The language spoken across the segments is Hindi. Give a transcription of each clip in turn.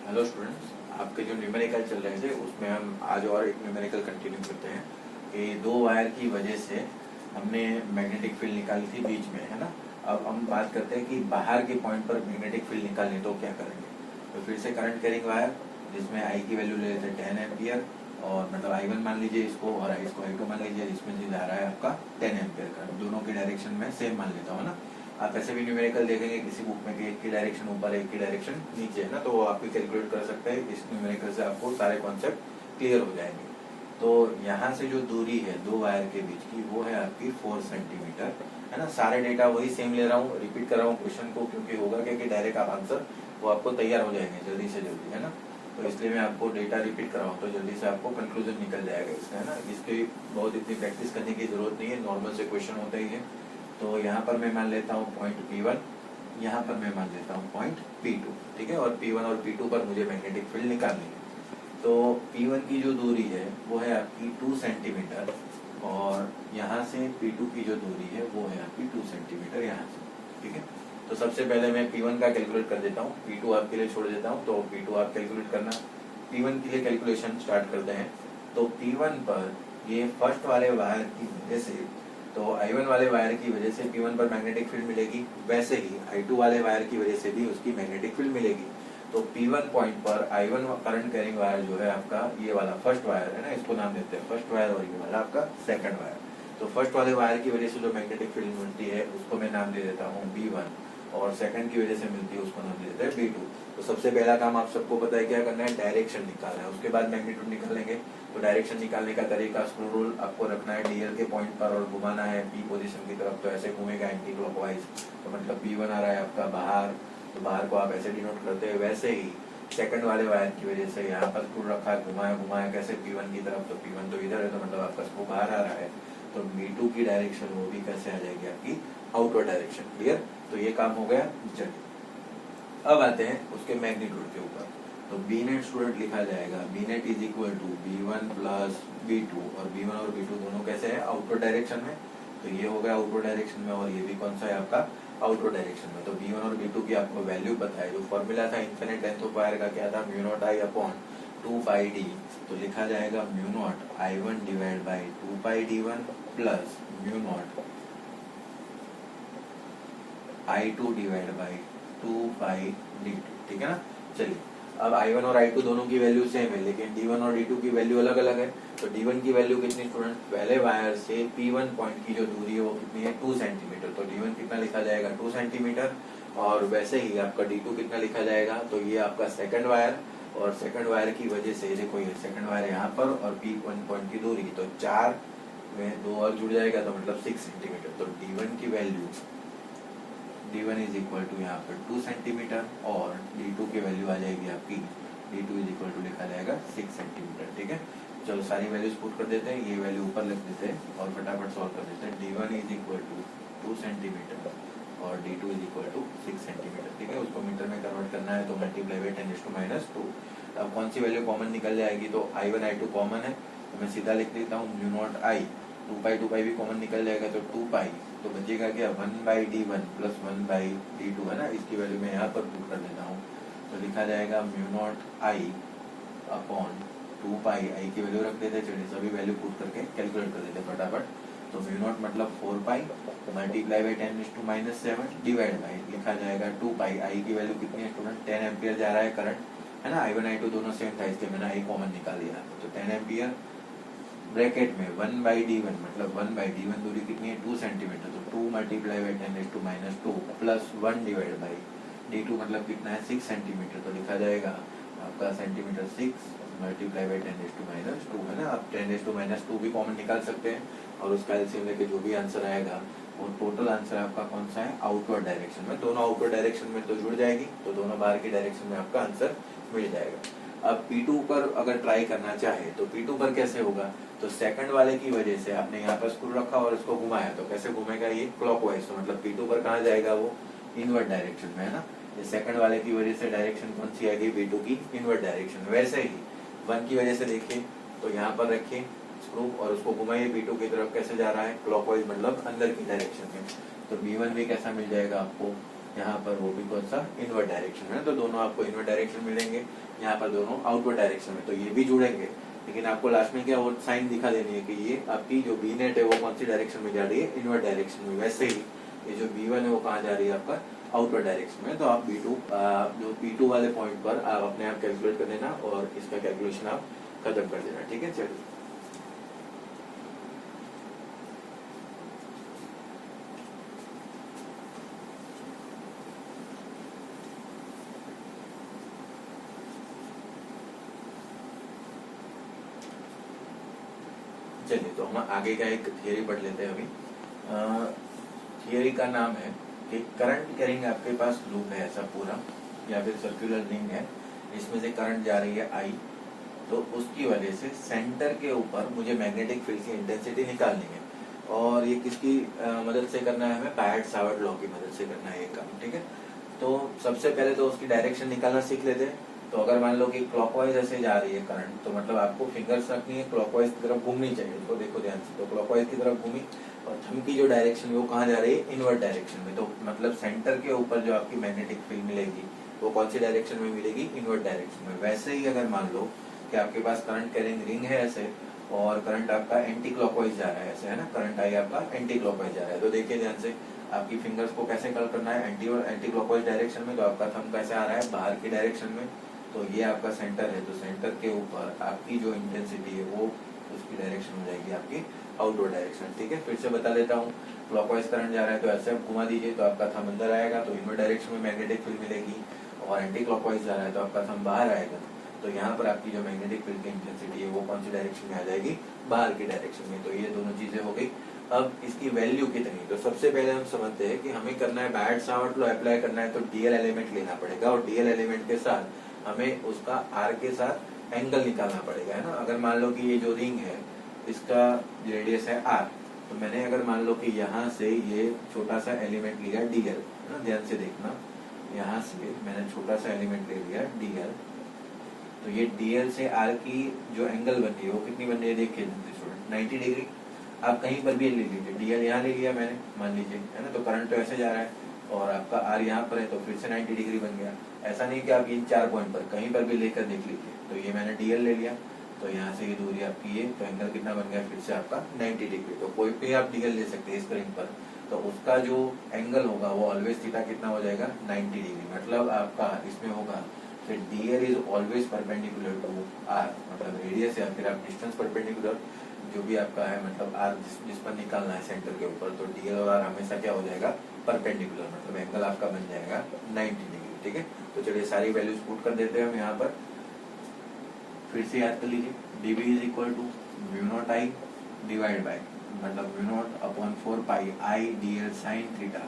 हेलो स्टूडेंट्स, आपके जो न्यूमेरिकल चल रहे थे उसमें हम आज और एक न्यूमेरिकल कंटिन्यू करते हैं कि दो वायर की वजह से हमने मैग्नेटिक फील्ड निकाली थी बीच में, है ना। अब हम बात करते हैं कि बाहर के पॉइंट पर मैग्नेटिक फील्ड निकालनी तो क्या करेंगे। तो फिर से करंट कैरिंग वायर जिसमें आई की वैल्यू ले लेते हैं 10 एम्पियर और मतलब I1 मान लीजिए इसको और इसको I2 मान लीजिए, जिसमें जा रहा है आपका 10 एम्पियर का। दोनों की डायरेक्शन में सेम मान लेता हूँ ना। आप ऐसे भी न्यूमेरिकल देखेंगे किसी बुक में कि एक की डायरेक्शन ऊपर एक की डायरेक्शन नीचे है ना, तो वो आप भी कैलकुलेट कर सकते हैं। इस न्यूमेरिकल से आपको सारे कॉन्सेप्ट क्लियर हो जाएंगे। तो यहाँ से जो दूरी है दो वायर के बीच की वो है आपकी 4 सेंटीमीटर, है ना। सारे डेटा वही सेम ले रहा हूँ, रिपीट कर रहा हूँ क्वेश्चन को, क्योंकि होगा क्या कि डायरेक्ट आप आंसर वो आपको तैयार हो जाएंगे जल्दी से जल्दी, है ना। तो इसलिए मैं आपको डेटा रिपीट कर रहा हूँ तो जल्दी से आपको कंक्लूजन निकल जाएगा इसका, है ना। इसकी बहुत इतनी प्रैक्टिस करने की जरूरत नहीं है, नॉर्मल से क्वेश्चन होता ही है। तो यहाँ पर मैं मान लेता हूँ पॉइंट P1, यहाँ पर मैं मान लेता हूँ पॉइंट P2, ठीक है। और P1 और P2 पर मुझे मैग्नेटिक फील्ड निकालनी है। तो P1 की जो दूरी है वो है आपकी 2 सेंटीमीटर और यहाँ से P2 की जो दूरी है वो है आपकी 2 सेंटीमीटर यहाँ से, ठीक है। तो सबसे पहले मैं P1 का कैलकुलेट कर देता हूँ, P2 आपके लिए छोड़ देता हूँ। तो P2 आप कैलकुलेट करना। P1 के लिए कैलकुलेशन स्टार्ट करते हैं। तो P1 पर ये फर्स्ट वाले वायर की वजह से, तो I1 वाले वायर की वजह से P1 पर मैग्नेटिक फील्ड मिलेगी, वैसे ही I2 वाले वायर की वजह से भी उसकी मैग्नेटिक फील्ड मिलेगी। तो P1 पॉइंट पर I1 करंट कैरिंग वायर जो है आपका ये वाला फर्स्ट वायर है ना, इसको नाम देते हैं फर्स्ट वायर, और ये वाला आपका सेकंड वायर। तो फर्स्ट वाले वायर की वजह से जो मैग्नेटिक फील्ड मिलती है उसको मैं नाम दे देता हूँ B1, और सेकंड की वजह से मिलती है उसको नाम दे देते हैं B2। तो सबसे पहला काम आप सबको पता है क्या करना है, डायरेक्शन निकालना है। उसके बाद मैग्नीट्यूड निकालेंगे। तो डायरेक्शन निकालने का तरीका, स्क्रू रूल आपको रखना है DL के पॉइंट पर और घुमाना है P पोजीशन की तरफ। तो ऐसे घूमेगा एंटी क्लॉकवाइज, तो मतलब P1 आ रहा है आपका बाहर, तो बाहर को आप ऐसे डिनोट करते हैं। वैसे ही सेकंड वाले वायर की वजह से यहाँ पर स्क्रू रखा है, घुमाया घुमाया कैसे P1 की तरफ, तो P1 तो इधर है, तो मतलब आपका स्क्रू बाहर आ रहा है। तो B2 की डायरेक्शन वो भी कैसे आ जाएगी आपकी आउटवर्ड डायरेक्शन। क्लियर। तो ये काम हो गया। चलिए अब आते हैं उसके मैग्नीट्यूड के ऊपर। तो बी नेट स्टूडेंट लिखा जाएगा, B net is equal to B1 plus B2, और B1 और B2 दोनों कैसे है आउटवर्ड डायरेक्शन में। तो ये हो गया आउटवर्ड डायरेक्शन में, और ये भी कौन सा है आपका आउटवर्ड डायरेक्शन में। तो B1 और B2 की आपको वैल्यू पता है। जो फॉर्मूला था इन्फिनिट लेंथ ऑफ वायर का क्या था, μ0I/2πd। तो लिखा जाएगा μ0I1 divide by 2πd1 plus μ0I2 divide by 2πd2, ठीक है ना। चलिए अब I1 और I2 दोनों की वैल्यू सेम है, लेकिन D1 और D2 की वैल्यू अलग अलग है। तो D1 की वैल्यू कितनी स्टूडेंट, पहले वायर से P1 पॉइंट की जो दूरी है वो कितनी है 2 सेंटीमीटर। तो D1 कितना लिखा जाएगा 2 सेंटीमीटर, और वैसे ही आपका D2 कितना लिखा जाएगा, तो ये आपका सेकंड वायर, और सेकंड वायर की वजह से देखो ये सेकंड वायर यहाँ पर और P1 पॉइंट की दूरी, तो 4 में 2 और जुड़ जाएगा तो मतलब 6 सेंटीमीटर। तो D1 की value D1 is equal to यहाँ पर 2 सेंटीमीटर, और D2 की वैल्यू आ जाएगी आपकी, D2 इज इक्वल टू लिखा जाएगा 6 सेंटीमीटर, ठीक है। चलो सारी वैल्यूज पुट कर देते हैं, ये वैल्यू ऊपर लिख देते हैं और फटाफट सॉल्व कर देते हैं। D1 is equal to 2 centimetre और D2 is equal to 6 centimetre, ठीक है। उसको मीटर में कन्वर्ट करना है तो मल्टीप्लाई बाई 10⁻²। अब कौन सी वैल्यू कॉमन निकल जाएगी, तो I1 I2 कॉमन है, तो मैं सीधा लिख देता हूँ μ0I, 2π भी कॉमन निकल जाएगा तो 2π, तो बचेगा क्या 1/d1 प्लस 1/d2, है ना। इसकी वैल्यू मैं यहाँ पर पुट कर देता हूँ। तो लिखा जाएगा μ0I अपॉन 2π, आई की वैल्यू रख देते, चलिए सभी वैल्यू पुट करके कैलकुलेट कर देते फटाफट। तो μ0 मतलब 4π मल्टीप्लाई बाई 10⁻⁷ डिवाइड बाई लिखा जाएगा 2π, आई की वैल्यू कितनी है स्टूडेंट 10 एम्पियर जा रहा है करंट, है ना। I1 I2 दोनों सेम था, इसके मैंने आई कॉमन निकाल लिया। तो 10 एम्पियर ब्रैकेट में 1/d1 मतलब 1/d1 दूरी कितनी है 2 सेंटीमीटर, तो 2 multiply by 10⁻² plus 1 divide by d2 मतलब कितना है 6 सेंटीमीटर। तो लिखा जाएगा आपका सेंटीमीटर 6 मल्टीप्लाई बाई 10⁻², है ना। आप 10⁻² भी कॉमन निकाल सकते हैं, और उसका एलसीएम लेके जो भी आंसर आएगा वो टोटल आंसर आपका कौन सा है आउटवर्ड डायरेक्शन में। दोनों आउटवर्ड डायरेक्शन में तो जुड़ जाएगी, तो दोनों बाहर की डायरेक्शन में आपका आंसर मिल जाएगा। अब P2 पर अगर ट्राई करना चाहे तो P2 पर कैसे होगा, तो सेकंड वाले की वजह से आपने यहाँ पर स्क्रू रखा और इसको घुमाया, तो कैसे घूमेगा ये क्लॉकवाइज। तो मतलब P2 पर कहाँ जाएगा वो इनवर्ट डायरेक्शन में, है ना। ये सेकंड वाले की वजह से डायरेक्शन कौन सी आएगी P2 की इनवर्ट डायरेक्शन। वैसे ही 1 की वजह से देखिए, तो यहाँ पर रखिए स्क्रू और उसको घुमाइए B2 की तरफ, कैसे जा रहा है क्लॉकवाइज मतलब अंदर की डायरेक्शन में। तो B1 भी कैसा मिल जाएगा आपको यहाँ पर वो भी कौन सा, इनवर्ट डायरेक्शन में, तो दोनों आपको इनवर्ट डायरेक्शन मिलेंगे, यहाँ पर दोनों आउटवर्ड डायरेक्शन में, तो ये भी जुड़ेंगे। लेकिन आपको लास्ट में क्या वो साइन दिखा देनी है कि ये आपकी जो बी नेट है वो कौन सी डायरेक्शन में जा रही है, इनवर्ट डायरेक्शन में। वैसे ही ये जो B1 है वो कहाँ जा रही है आपका, आउटवर्ड डायरेक्शन में। तो आप B2 जो P2 वाले पॉइंट पर आप अपने आप कैलकुलेट कर देना और इसका कैलकुलेशन आप खत्म कर देना, ठीक है। चलिए चलिए तो हम आगे का एक थियरी पढ़ लेते हैं अभी। थियरी का नाम है कि करंट कैरिंग आपके पास लूप है ऐसा पूरा, या फिर सर्कुलर रिंग है, इसमें से करंट जा रही है I, तो उसकी वजह से सेंटर के ऊपर मुझे मैग्नेटिक फील्ड की इंटेंसिटी निकालनी है। और ये किसकी मदद से करना है, हमें बायट सावर्ट लॉ की मदद से करना है ये काम, ठीक है। तो सबसे पहले तो उसकी डायरेक्शन निकालना सीख लेते हैं। तो अगर मान लो कि क्लॉकवाइज ऐसे जा रही है करंट, तो मतलब आपको फिंगर्स रखनी है, क्लॉकवाइज की तरफ घूमनी चाहिए, इसको देखो ध्यान से। तो क्लॉकवाइज की तरफ घूमी और थंब की जो डायरेक्शन है वो कहाँ जा रही है, इनवर्ट डायरेक्शन में। तो मतलब सेंटर के ऊपर जो आपकी मैग्नेटिक फील्ड मिलेगी वो कौन सी डायरेक्शन में मिलेगी, इनवर्ट डायरेक्शन में। वैसे ही अगर मान लो कि आपके पास करंट कैरिंग रिंग है ऐसे, और करंट आपका एंटी क्लॉकवाइज जा रहा है ऐसे, है ना, करंट आई आपका एंटी क्लॉकवाइज जा रहा है। तो देखिए ध्यान से, आपकी फिंगर्स को कैसे कर्ल करना है, एंटी और एंटी क्लॉकवाइज डायरेक्शन में। तो आपका थंब कैसे आ रहा है, बाहर की डायरेक्शन में। तो ये आपका सेंटर है, तो सेंटर के ऊपर आपकी जो इंटेंसिटी है वो उसकी डायरेक्शन हो जाएगी आपकी आउटवर्ड डायरेक्शन, ठीक है। फिर से बता देता हूँ, क्लॉकवाइज करंट जा रहा है तो ऐसे आप घुमा दीजिए, तो आपका थंब अंदर आएगा, तो इनवर्ट डायरेक्शन में मैग्नेटिक फील्ड मिलेगी। और एंटी क्लॉकवाइज जा रहा है तो आपका थंब बाहर आएगा, तो यहाँ पर आपकी जो मैग्नेटिक फील्ड की इंटेंसिटी है वो कौन सी डायरेक्शन में आ जाएगी, बाहर की डायरेक्शन में। तो ये दोनों चीजें हो गई। अब इसकी वैल्यू कितनी, तो सबसे पहले हम समझते हैं कि हमें करना है बायट सावर्ट लॉ अप्लाई करना है, तो डीएल एलिमेंट लेना पड़ेगा, और डीएल एलिमेंट के साथ हमें उसका आर के साथ एंगल निकालना पड़ेगा, है ना। अगर मान लो कि ये जो रिंग है इसका रेडियस है आर, तो मैंने अगर मान लो कि यहाँ से ये छोटा सा एलिमेंट लिया डीएल, है ना, ध्यान से देखना, यहाँ से मैंने छोटा सा एलिमेंट ले लिया डीएल, तो ये डीएल से आर की जो एंगल बन रही है वो कितनी बन रही है, देखिए स्टूडेंट 90 डिग्री। आप कहीं पर भी ले लीजिए, डीएल यहाँ ले लिया मैंने मान लीजिए, है ना, तो करंट तो ऐसे जा रहा है और आपका आर यहाँ पर है, तो फिर से 90 डिग्री बन गया। ऐसा नहीं कि आप इन 4 पॉइंट पर कहीं पर भी लेकर देख लीजिए। तो ये मैंने डीएल ले लिया, तो यहाँ से ये दूरी आपकी ये, तो एंगल कितना बन गया फिर से आपका 90 डिग्री। तो कोई भी आप डीएल ले सकते हैं इस रिंग पर, तो उसका जो एंगल होगा वो ऑलवेज थीटा कितना हो जाएगा, 90 डिग्री। मतलब आपका इसमें होगा फिर DL is always perpendicular to R, मतलब रेडियस या फिर आप डिस्टेंस परपेंडिकुलर जो भी आपका है, मतलब आर जिस पर निकालना है सेंटर के ऊपर, तो डीएल और आर हमेशा क्या हो जाएगा, परपेंडिकुलर, मतलब एंगल आपका बन जाएगा 90 डिग्री, ठीक है। तो चलिए सारी वैल्यूज पुट कर देते हैं हम यहाँ पर, फिर से याद कर लीजिए। dv is equal to mu naught I divide by, मतलब mu naught upon 4 pi I DL sine theta.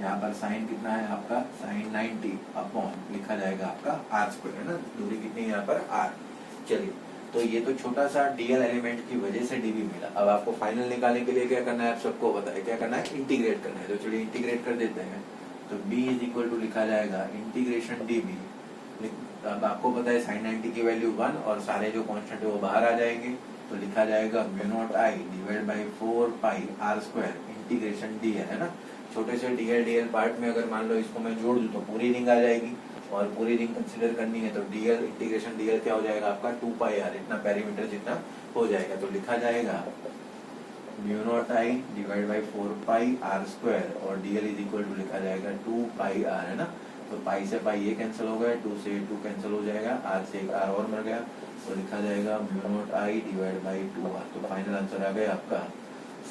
यहाँ पर साइन कितना है आपका, साइन 90 अपॉन लिखा जाएगा आपका आर स्क्वायर, है ना, दूरी कितनी है यहाँ पर आर। चलिए तो ये तो छोटा सा डीएल एलिमेंट की वजह से डीवी मिला। अब आपको फाइनल निकालने के लिए क्या करना है, आप सबको पता है क्या करना है, इंटीग्रेट करना है। तो चलिए इंटीग्रेट कर देते हैं। तो b इज इक्वल टू लिखा जाएगा इंटीग्रेशन dv। अब आपको पता है साइन 90 की वैल्यू 1 और सारे जो कांस्टेंट है वो बाहर आ जाएंगे, तो लिखा जाएगा mu naught I divide by 4 pi R square integration dl, है ना। छोटे से डीएल पार्ट में अगर मान लो इसको मैं जोड़ दूं तो पूरी रिंग आ जाएगी, और पूरी रिंग कंसीडर करनी है तो डीएल इंटीग्रेशन डीएल क्या हो जाएगा आपका 2 पाई आर, इतना पेरीमीटर जितना हो जाएगा। तो लिखा जाएगा mu naught I divide by 4 pi R square, और डीएल इज इक्वल टू लिखा जाएगा 2 पाई आर, है ना। तो पाई से पाई ये कैंसिल हो गया, 2 से 2 कैंसिल हो जाएगा, आर से एक आर और मर गया, तो लिखा जाएगा mu naught I divide by 2 R. तो फाइनल आंसर आ गया आपका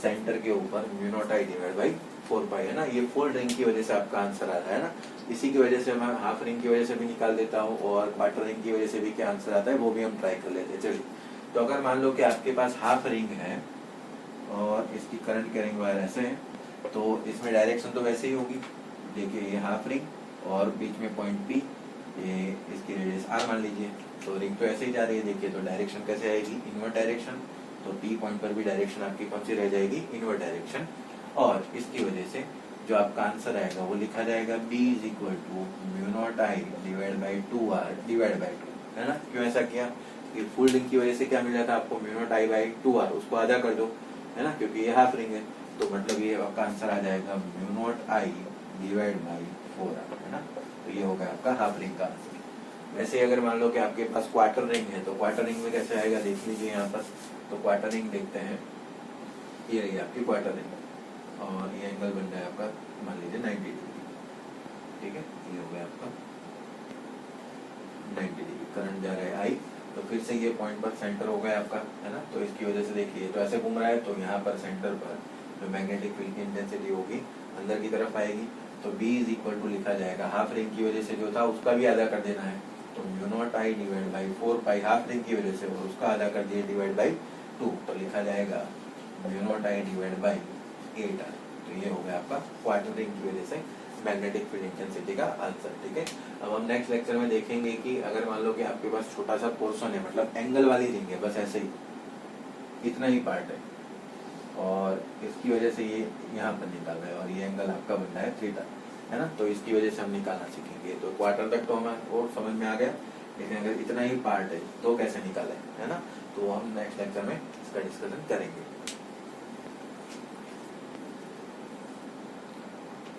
सेंटर के ऊपर mu naught I divide by 4 pi, है ना। ये फुल रिंग की वजह से आपका आंसर आ रहा है ना। इसी की वजह से मैं हाफ रिंग की वजह से भी निकाल देता हूँ, और क्वार्टर रिंग की वजह से भी क्या आंसर आता है वो भी हम ट्राई कर लेते हैं। चलिए तो अगर मान लो कि आपके पास हाफ रिंग है और इसकी करंट कैरिंग वायर ऐसे है, तो इसमें डायरेक्शन तो वैसे ही होगी। देखिए ये हाफ रिंग और बीच में पॉइंट P, ये इसकी रेडियस R मान लीजिए, तो रिंग तो ऐसे ही जा रही है। देखिए तो डायरेक्शन कैसे आएगी, इनवर्ट डायरेक्शन। तो P पॉइंट पर भी डायरेक्शन आपकी कौन सी रह जाएगी, इनवर्ट डायरेक्शन। और इसकी वजह से जो आपका आंसर आएगा वो लिखा जाएगा B is equal to mu naught I divide by 2R divide by 2, है ना। क्यों ऐसा किया, कि फुल रिंग की वजह से क्या मिला था आपको, mu naught I by 2R, उसको आधा कर दो, है ना, क्योंकि ये हाफ रिंग है। तो मतलब ये आपका आंसर आ जाएगा mu naught I divide by 4 है ना। तो ये हो गया आपका हाफ रिंग का आंसर। वैसे ही अगर मान लो कि आपके पास क्वार्टर रिंग है तो क्वार्टर रिंग में कैसे आएगा देख लीजिए यहाँ पर। तो क्वार्टर रिंग देखते हैं, ये रही आपकी क्वार्टर रिंग और ये एंगल बन रहा है आपका मान लीजिए 90 डिग्री, ठीक है। ये हो गया आपका 90 डिग्री, करंट जा रहा है आई। तो फिर से ये पॉइंट पर सेंटर हो गया आपका, है ना। तो इसकी वजह से देखिए तो ऐसे घूम रहा है, तो यहाँ पर सेंटर पर जो मैग्नेटिक फील्ड की इंटेंसिटी होगी अंदर की तरफ आएगी। तो B इज इक्वल टू लिखा जाएगा हाफ रिंग की वजह से जो था उसका भी आधा कर देना है, तो mu naught I divide by 4 pi half ring की वजह से और उसका आधा कर दिए डिवाइड बाई 2, तो लिखा जाएगा mu naught I divide by 8R। तो ये हो गया आपका क्वार्टर रिंग की वजह से मैग्नेटिक फील्ड इंटेंसिटी का आंसर, ठीक है। अब हम नेक्स्ट लेक्चर में देखेंगे कि अगर मान लो कि आपके पास छोटा सा पोर्शन है, मतलब एंगल वाली रिंग है, बस ऐसे ही इतना ही पार्ट है और इसकी वजह से ये यहाँ पर निकाल रहा है और ये एंगल आपका बन रहा है थीटा, है ना। तो इसकी वजह से हम निकालना सीखेंगे। तो क्वार्टर तक तो हमें और समझ में आ गया, लेकिन अगर इतना ही पार्ट है तो कैसे निकाले, है ना। तो हम नेक्स्ट लेक्चर में इसका डिस्कशन करेंगे।